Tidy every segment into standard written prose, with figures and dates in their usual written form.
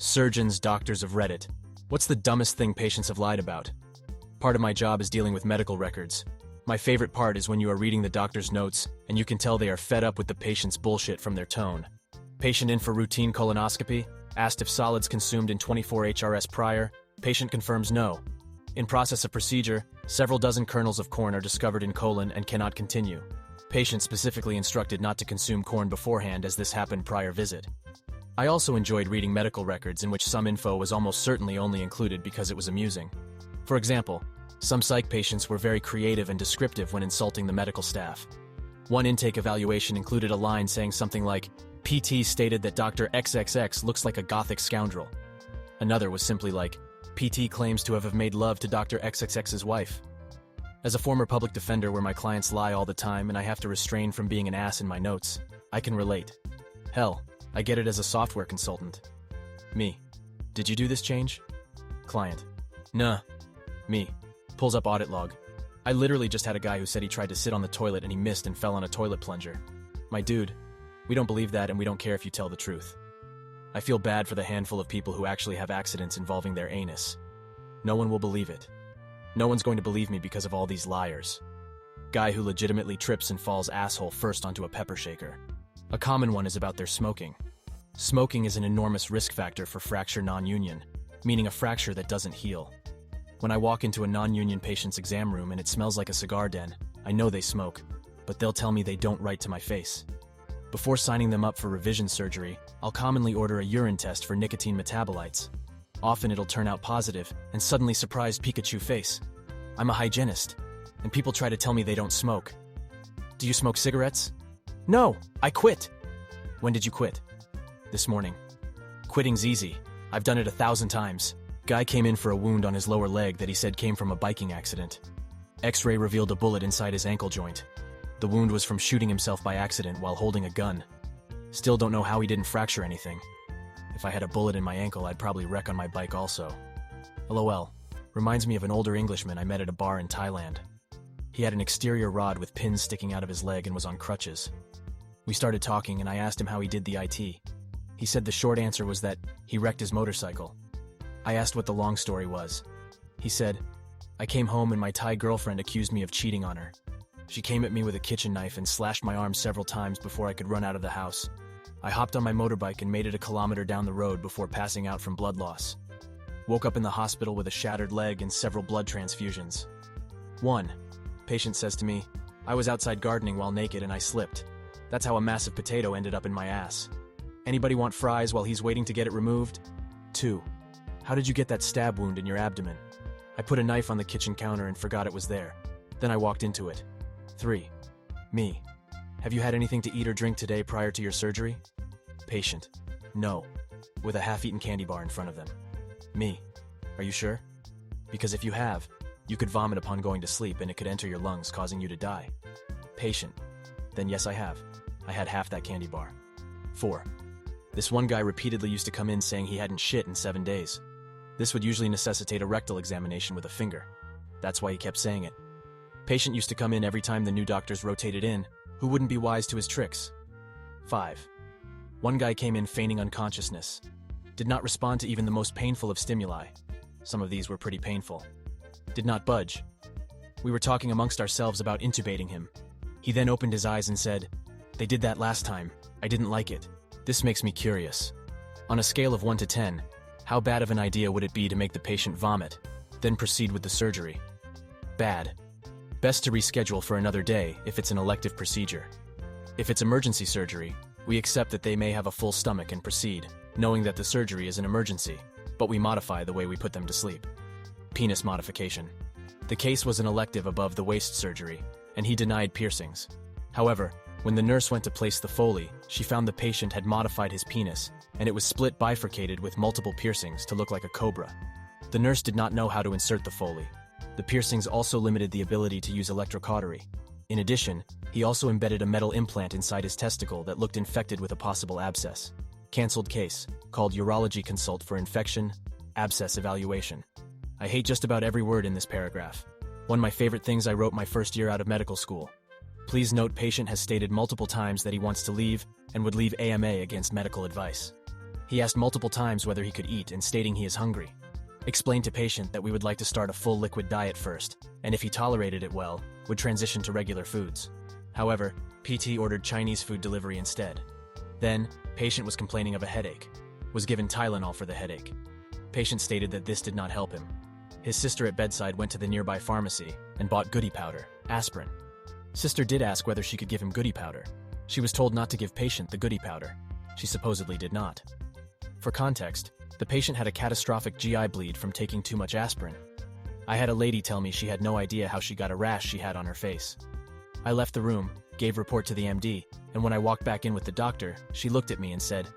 Surgeons, doctors of Reddit. What's the dumbest thing patients have lied about? Part of my job is dealing with medical records. My favorite part is when you are reading the doctor's notes and you can tell they are fed up with the patient's bullshit from their tone. Patient in for routine colonoscopy, asked if solids consumed in 24 HRS prior, patient confirms no. In process of procedure, several dozen kernels of corn are discovered in colon and cannot continue. Patient specifically instructed not to consume corn beforehand as this happened prior visit. I also enjoyed reading medical records in which some info was almost certainly only included because it was amusing. For example, some psych patients were very creative and descriptive when insulting the medical staff. One intake evaluation included a line saying something like, PT stated that Dr. XXX looks like a gothic scoundrel. Another was simply like, PT claims to have made love to Dr. XXX's wife. As a former public defender where my clients lie all the time and I have to restrain from being an ass in my notes, I can relate. Hell, I get it as a software consultant. Me. Did you do this change? Client. Nah. Me. Pulls up audit log. I literally just had a guy who said he tried to sit on the toilet and he missed and fell on a toilet plunger. My dude, we don't believe that and we don't care if you tell the truth. I feel bad for the handful of people who actually have accidents involving their anus. No one will believe it. No one's going to believe me because of all these liars. Guy who legitimately trips and falls asshole first onto a pepper shaker. A common one is about their smoking. Smoking is an enormous risk factor for fracture non-union, meaning a fracture that doesn't heal. When I walk into a non-union patient's exam room and it smells like a cigar den, I know they smoke, but they'll tell me they don't right to my face. Before signing them up for revision surgery, I'll commonly order a urine test for nicotine metabolites. Often it'll turn out positive, and suddenly surprised Pikachu face. I'm a hygienist, and people try to tell me they don't smoke. Do you smoke cigarettes? No, I quit. When did you quit? This morning. Quitting's easy. I've done it 1,000 times. Guy came in for a wound on his lower leg that he said came from a biking accident. X-ray revealed a bullet inside his ankle joint. The wound was from shooting himself by accident while holding a gun. Still don't know how he didn't fracture anything. If I had a bullet in my ankle, I'd probably wreck on my bike also. LOL. Reminds me of an older Englishman I met at a bar in Thailand. He had an exterior rod with pins sticking out of his leg and was on crutches. We started talking and I asked him how he did the IT. He said the short answer was that he wrecked his motorcycle. I asked what the long story was. He said, I came home and my Thai girlfriend accused me of cheating on her. She came at me with a kitchen knife and slashed my arm several times before I could run out of the house. I hopped on my motorbike and made it a kilometer down the road before passing out from blood loss. Woke up in the hospital with a shattered leg and several blood transfusions. 1. Patient says to me, I was outside gardening while naked and I slipped. That's how a massive potato ended up in my ass. Anybody want fries while he's waiting to get it removed? 2. How did you get that stab wound in your abdomen? I put a knife on the kitchen counter and forgot it was there. Then I walked into it. 3. Me. Have you had anything to eat or drink today prior to your surgery? Patient. No. With a half-eaten candy bar in front of them. Me. Are you sure? Because if you have, you could vomit upon going to sleep and it could enter your lungs, causing you to die. Patient. Then yes, I have. I had half that candy bar. 4. This one guy repeatedly used to come in saying he hadn't shit in 7 days. This would usually necessitate a rectal examination with a finger. That's why he kept saying it. Patient used to come in every time the new doctors rotated in, who wouldn't be wise to his tricks. 5. One guy came in feigning unconsciousness. Did not respond to even the most painful of stimuli. Some of these were pretty painful. Did not budge. We were talking amongst ourselves about intubating him. He then opened his eyes and said, They did that last time. I didn't like it. This makes me curious. On a scale of 1 to 10, how bad of an idea would it be to make the patient vomit, then proceed with the surgery? Bad. Best to reschedule for another day if it's an elective procedure. If it's emergency surgery, we accept that they may have a full stomach and proceed, knowing that the surgery is an emergency, but we modify the way we put them to sleep. Penis modification. The case was an elective above the waist surgery, and he denied piercings. However, when the nurse went to place the Foley, she found the patient had modified his penis, and it was split bifurcated with multiple piercings to look like a cobra. The nurse did not know how to insert the Foley. The piercings also limited the ability to use electrocautery. In addition, he also embedded a metal implant inside his testicle that looked infected with a possible abscess. Cancelled case, called Urology Consult for Infection, Abscess Evaluation. I hate just about every word in this paragraph. One of my favorite things I wrote my first year out of medical school. Please note patient has stated multiple times that he wants to leave and would leave AMA against medical advice. He He asked multiple times whether he could eat and stating he is hungry. Explained to patient that we would like to start a full liquid diet first, and if he tolerated it well, would transition to regular foods. However, PT ordered Chinese food delivery instead. Then, patient was complaining of a headache. Was given Tylenol for the headache. Patient stated that this did not help him. His sister at bedside went to the nearby pharmacy and bought goody powder, aspirin. Sister did ask whether she could give him goody powder. She was told not to give patient the goody powder. She supposedly did not. For context, the patient had a catastrophic GI bleed from taking too much aspirin. I had a lady tell me she had no idea how she got a rash she had on her face. I left the room, gave report to the MD, and when I walked back in with the doctor, she looked at me and said,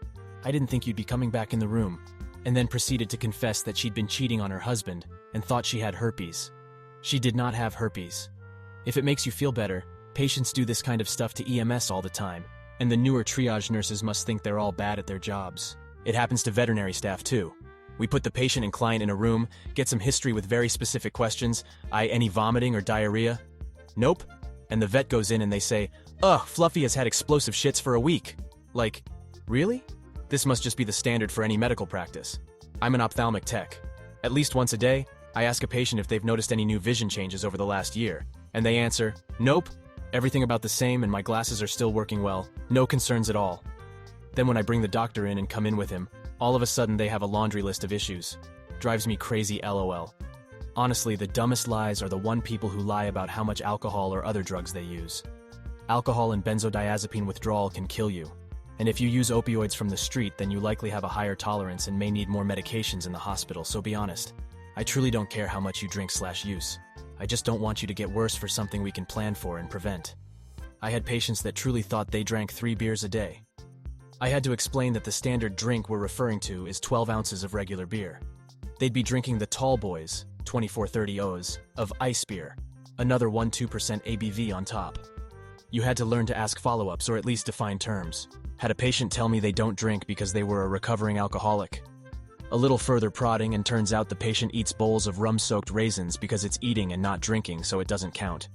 "I didn't think you'd be coming back in the room," and then proceeded to confess that she'd been cheating on her husband and thought she had herpes. She did not have herpes. If it makes you feel better, patients do this kind of stuff to EMS all the time, and the newer triage nurses must think they're all bad at their jobs. It happens to veterinary staff too. We put the patient and client in a room, get some history with very specific questions. Any vomiting or diarrhea? Nope. And the vet goes in and they say, "Ugh, Fluffy has had explosive shits for a week." Like, really? This must just be the standard for any medical practice. I'm an ophthalmic tech. At least once a day, I ask a patient if they've noticed any new vision changes over the last year, and they answer, "Nope, everything about the same and my glasses are still working well, no concerns at all." Then when I bring the doctor in and come in with him, all of a sudden they have a laundry list of issues. Drives me crazy, LOL. Honestly, the dumbest lies are the one people who lie about how much alcohol or other drugs they use. Alcohol and benzodiazepine withdrawal can kill you. And if you use opioids from the street, then you likely have a higher tolerance and may need more medications in the hospital, so be honest. I truly don't care how much you drink/use. I just don't want you to get worse for something we can plan for and prevent. I had patients that truly thought they drank 3 beers a day. I had to explain that the standard drink we're referring to is 12 ounces of regular beer. They'd be drinking the tall boys, 24-30 O's, of ice beer, another 1-2% ABV on top. You had to learn to ask follow-ups or at least define terms. Had a patient tell me they don't drink because they were a recovering alcoholic. A little further prodding and turns out the patient eats bowls of rum-soaked raisins because it's eating and not drinking, so it doesn't count.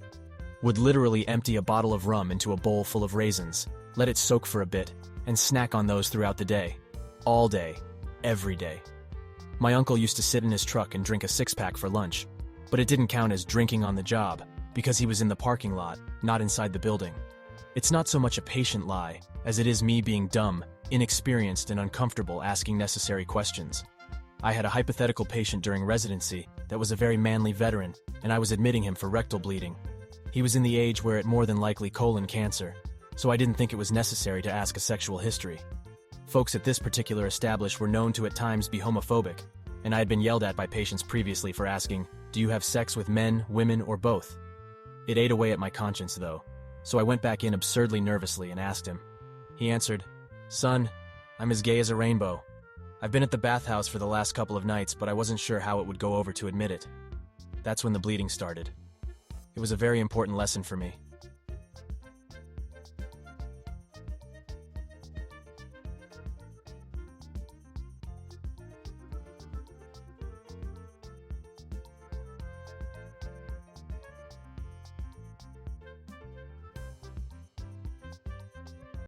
Would literally empty a bottle of rum into a bowl full of raisins, let it soak for a bit, and snack on those throughout the day. All day. Every day. My uncle used to sit in his truck and drink a 6-pack for lunch, but it didn't count as drinking on the job, because he was in the parking lot, not inside the building. It's not so much a patient lie, as it is me being dumb, inexperienced, and uncomfortable asking necessary questions. I had a hypothetical patient during residency that was a very manly veteran, and I was admitting him for rectal bleeding. He was in the age where it more than likely colon cancer, so I didn't think it was necessary to ask a sexual history. Folks at this particular establishment were known to at times be homophobic, and I had been yelled at by patients previously for asking, "Do you have sex with men, women, or both?" It ate away at my conscience though, so I went back in absurdly nervously and asked him. He answered, "Son, I'm as gay as a rainbow. I've been at the bathhouse for the last couple of nights, but I wasn't sure how it would go over to admit it." That's when the bleeding started. It was a very important lesson for me.